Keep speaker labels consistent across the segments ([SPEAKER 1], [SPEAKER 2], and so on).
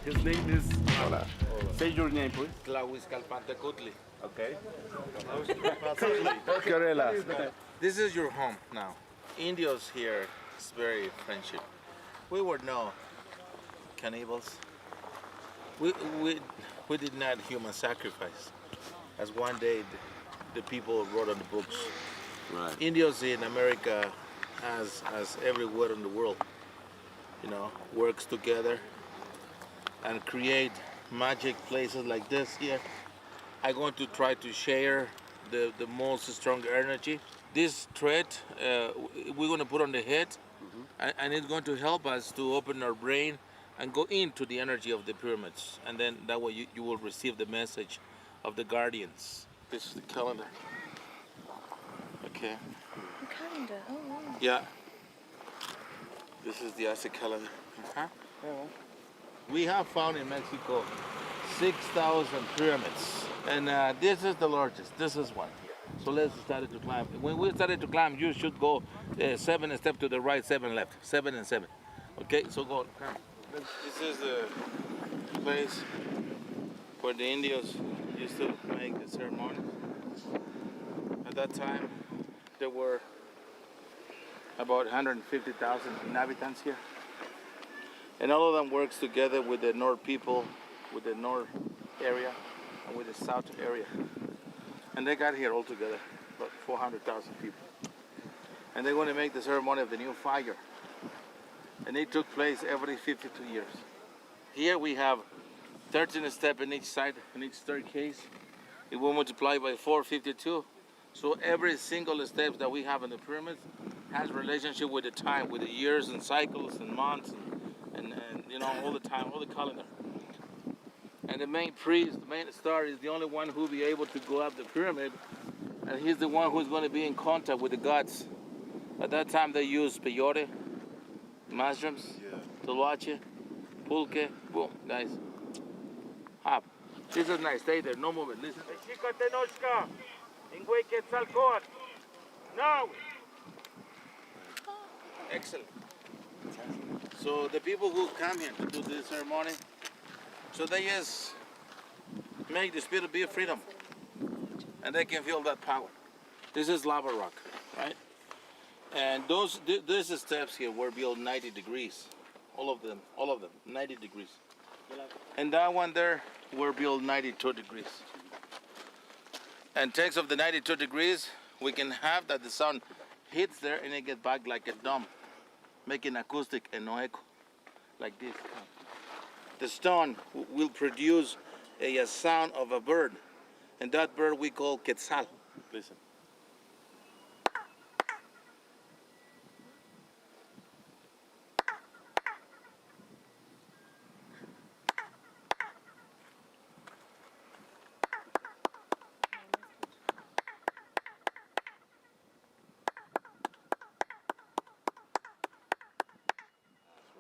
[SPEAKER 1] His name is. Hola. Say your name, please. Okay. Gorillaz.
[SPEAKER 2] This is your home now. Indios here is very friendship. We were no cannibals. We, we, we did not human sacrifice. As one day the people wrote on the books.
[SPEAKER 1] Right.
[SPEAKER 2] Indios in America, as everywhere in the world, works together and create magic places like this here. I'm going to try to share the most strong energy. This thread we're going to put on the head, and it's going to help us to open our brain and go into the energy of the pyramids. And then that way you will receive the message of the guardians. This is the calendar. Okay.
[SPEAKER 3] The calendar, oh wow.
[SPEAKER 2] Yeah. This is the Aztec calendar. Uh-huh.
[SPEAKER 3] Oh.
[SPEAKER 2] We have found in Mexico 6,000 pyramids. And this is the largest. This is one. So let's start to climb. When we started to climb, you should go 7 steps to the right, 7 left. 7 and 7. Okay, so go. Come. This is the place where the Indios used to make the ceremony. At that time, there were about 150,000 inhabitants here. And all of them works together with the North people, with the North area, and with the South area. And they got here all together, about 400,000 people. And they're going to make the ceremony of the new fire. And it took place every 52 years. Here we have 13 steps in each side, in each staircase. It will multiply by 452. So every single step that we have in the pyramids has relationship with the time, with the years and cycles and months and all the time, all the calendar. And the main priest, the main star, is the only one who will be able to go up the pyramid, and he's the one who's going to be in contact with the gods. At that time they used peyote, mushrooms, toloache, pulque. Boom, guys. Hop. This is nice. Stay there. No movement. Listen. Now. Excellent. So the people who come here to do this ceremony, so they just make the spirit be freedom, and they can feel that power. This is lava rock, right? And these steps here were built 90 degrees, all of them, 90 degrees. And that one there were built 92 degrees. And thanks of the 92 degrees, we can have that the sound hits there and it gets back like a dome, making acoustic and no echo, like this. The stone will produce a sound of a bird, and that bird we call quetzal. Listen.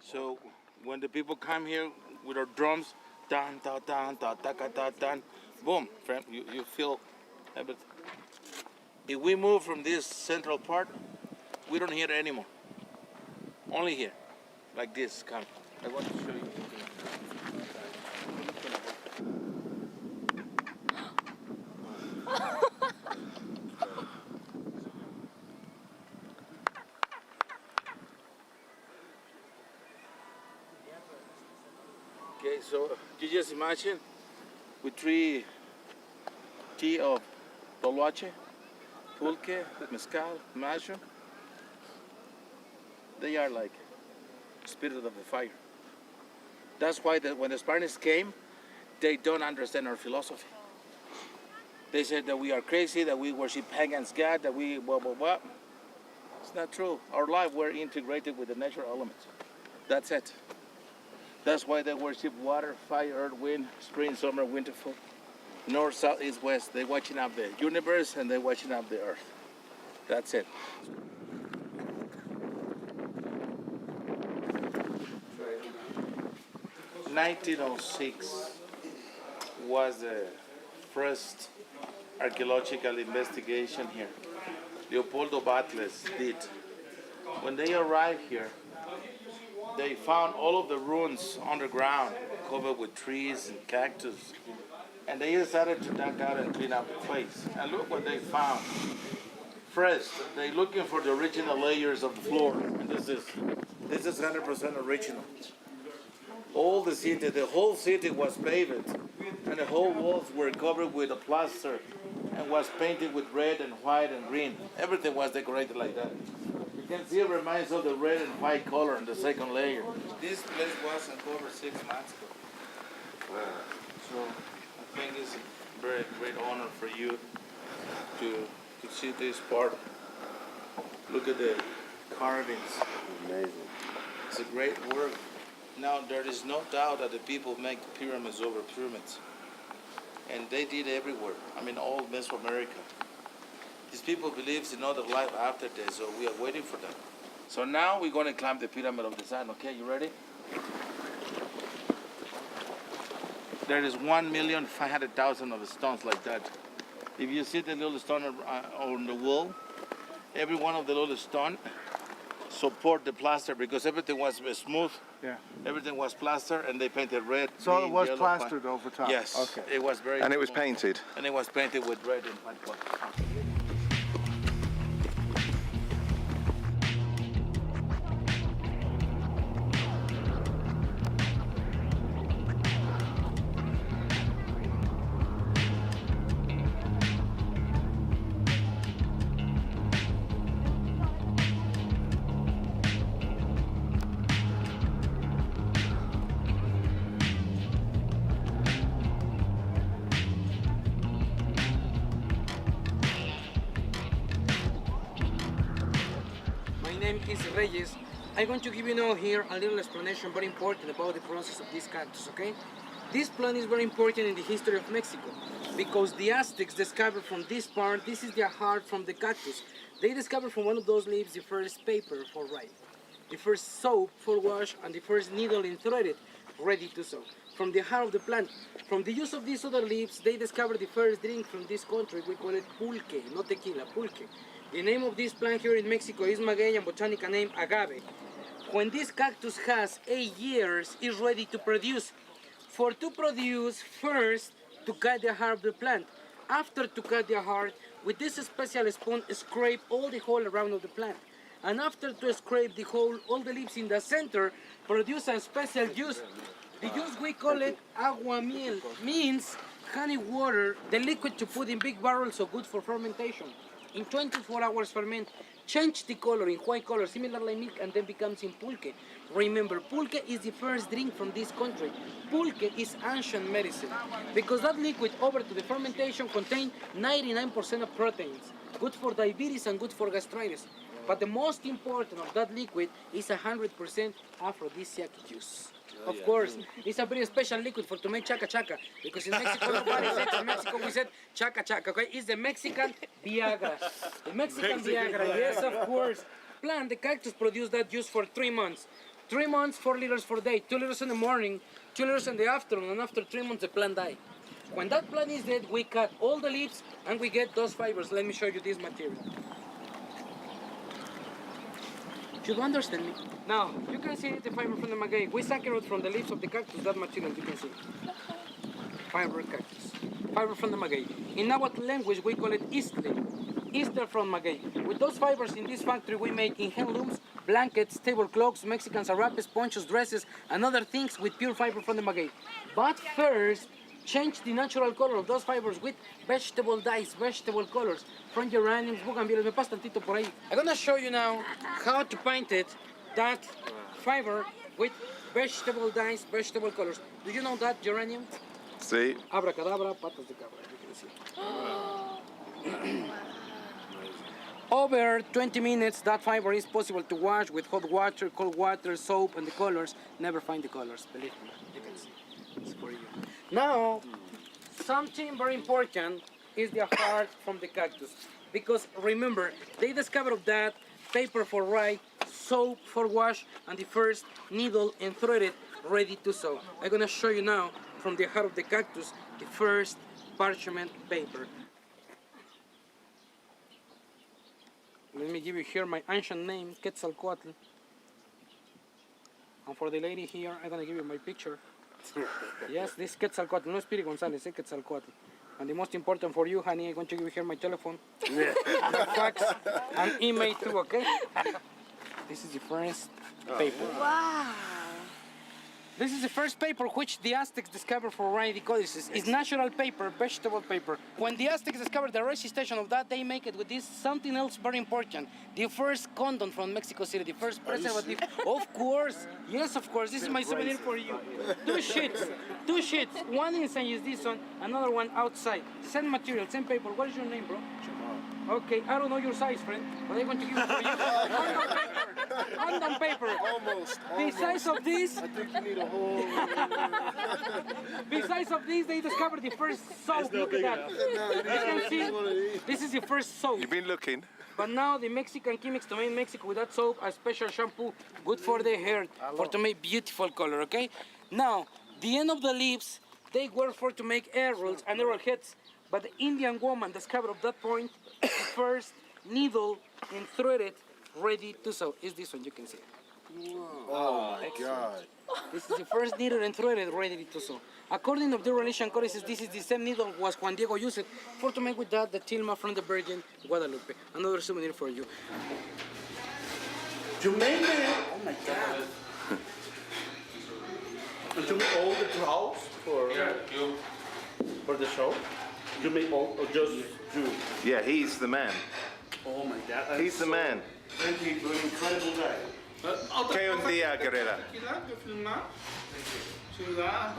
[SPEAKER 2] So when the people come here with our drums, dan ta dan ta ta ka ta dan, boom, friend, you feel everything. If we move from this central part, we don't hear it anymore. Only here, like this. Come, I want to show you. Okay, so you just imagine with 3 tea of toloache, pulque, mezcal, mushroom. They are like spirit of the fire. That's why when the Spaniards came, they don't understand our philosophy. They said that we are crazy, that we worship pagans God, that we blah blah blah. It's not true. Our life, we're integrated with the natural elements. That's it. That's why they worship water, fire, earth, wind, spring, summer, winter, fall. North, south, east, west. They're watching up the universe and they're watching up the earth. That's it. 1906 was the first archaeological investigation here. Leopoldo Batles did. When they arrived here, they found all of the ruins underground, covered with trees and cactus. And they decided to dug out and clean up the place. And look what they found. First, they looking for the original layers of the floor. And this is 100% original. All the city, the whole city was paved. And the whole walls were covered with a plaster and was painted with red and white and green. Everything was decorated like that. You can see it reminds of the red and white color in the second layer. This place was uncovered 6 months ago. So I think it's a very great honor for you to see this part. Look at the carvings.
[SPEAKER 1] Amazing.
[SPEAKER 2] It's a great work. Now there is no doubt that the people make pyramids over pyramids. And they did everywhere. I mean, all Mesoamerica. These people believe in other life after this, so we are waiting for them. So now we're going to climb the Pyramid of the Sun. Okay, you ready? There is 1,500,000 of stones like that. If you see the little stone on the wall, every one of the little stone support the plaster because everything was smooth.
[SPEAKER 4] Yeah.
[SPEAKER 2] Everything was plaster, and they painted red.
[SPEAKER 4] So
[SPEAKER 2] green,
[SPEAKER 4] it was
[SPEAKER 2] yellow,
[SPEAKER 4] plastered over top?
[SPEAKER 2] Yes.
[SPEAKER 4] Okay.
[SPEAKER 2] It was very.
[SPEAKER 5] And it was
[SPEAKER 2] smooth.
[SPEAKER 5] painted?
[SPEAKER 2] And it was painted with red and white color.
[SPEAKER 6] My name is Reyes. I'm going to give you now here a little explanation very important about the process of this cactus, okay? This plant is very important in the history of Mexico because the Aztecs discovered from this part, this is the heart from the cactus. They discovered from one of those leaves the first paper for write, the first soap for wash, and the first needle and threaded, ready to sew. From the heart of the plant, from the use of these other leaves, they discovered the first drink from this country. We call it pulque, not tequila, pulque. The name of this plant here in Mexico is maguey and botanical name agave. When this cactus has 8 years, it's ready to produce. For to produce, first to cut the heart of the plant. After to cut the heart, with this special spoon, scrape all the hole around of the plant. And after to scrape the hole, all the leaves in the center, produce a special juice. The juice we call it aguamiel, means honey water, the liquid to put in big barrels, so good for fermentation. In 24 hours ferment, change the color in white color, similar like milk, and then becomes in pulque. Remember, pulque is the first drink from this country. Pulque is ancient medicine, because that liquid over to the fermentation contains 99% of proteins, good for diabetes and good for gastritis. But the most important of that liquid is 100% aphrodisiac juice. Of course, it's a very special liquid for to make chaca chaca, because in Mexico nobody said, in Mexico we said chaca chaca, okay? It's the Mexican Viagra. The Mexican Viagra, yes, of course. Plant, the cactus produce that juice for 3 months. 3 months, 4 liters per day, 2 liters in the morning, 2 liters in the afternoon, and after 3 months the plant die. When that plant is dead, we cut all the leaves and we get those fibers. Let me show you this material. You understand me? Now, you can see the fiber from the maguey. We suck it from the leaves of the cactus, that material you can see. Fiber cactus. Fiber from the maguey. In Nahuatl language, we call it istle. Easter from maguey. With those fibers in this factory, we make in handlooms, blankets, tablecloths, Mexican sarapes, ponchos, dresses, and other things with pure fiber from the maguey. But first, change the natural color of those fibers with vegetable dyes, vegetable colors, from geraniums, bougainvilleas. Me pasa tantito por ahí. I'm gonna show you now how to paint it, that fiber with vegetable dyes, vegetable colors. Do you know that geranium?
[SPEAKER 5] See?
[SPEAKER 6] Abracadabra, patas de cabra, you can see. Over 20 minutes, that fiber is possible to wash with hot water, cold water, soap, and the colors. Never find the colors, believe me. You can see. It's for you. Now, something very important is the heart from the cactus. Because remember, they discovered that paper for write, soap for wash, and the first needle and threaded ready to sew. I'm gonna show you now from the heart of the cactus the first parchment paper. Let me give you here my ancient name, Quetzalcoatl. And for the lady here, I'm gonna give you my picture. Yes, this is Quetzalcoatl, no Spirit Gonzalez, Quetzalcoatl. And the most important for you, honey, I'm going to give you here my telephone, my fax, and email too, okay? This is the first paper.
[SPEAKER 3] Wow.
[SPEAKER 6] This is the first paper which the Aztecs discovered for writing the codices. It's natural paper, vegetable paper. When the Aztecs discovered the registration of that, they make it with this something else very important. The first condom from Mexico City, the first preservative. Of course, yes, of course. This is my souvenir for you. Two sheets. One inside is this one, another one outside. Same material, same paper. What is your name, bro? Okay, I don't know your size, friend, but I'm going to give it for you. Condom paper.
[SPEAKER 4] Almost.
[SPEAKER 6] The size of this.
[SPEAKER 4] I think you need a whole.
[SPEAKER 6] Besides of this, they discovered the first soap. Look at that. You can see, this is the first soap.
[SPEAKER 5] You've been looking.
[SPEAKER 6] But now the Mexican chemists to make Mexico with that soap, a special shampoo, good for the hair, for to make beautiful color, okay? Now, the end of the leaves, they were for to make arrows and arrowheads. But the Indian woman discovered at that point the first needle and threaded, ready to sew. Is this one, you can see.
[SPEAKER 4] Oh my God.
[SPEAKER 6] This is the first needle and threaded, ready to sew. According to the relation codices, this is the same needle was Juan Diego used it for to make with that the tilma from the Virgin Guadalupe. Another souvenir for you.
[SPEAKER 1] You made it. Oh my God. And you made all the draws for the show? You made all, or just you?
[SPEAKER 5] Yeah, he's the man.
[SPEAKER 1] Oh my God.
[SPEAKER 5] He's the man.
[SPEAKER 1] Thank you, you're an incredible guy.
[SPEAKER 5] Que un día, Gorillaz.
[SPEAKER 7] Ciudad.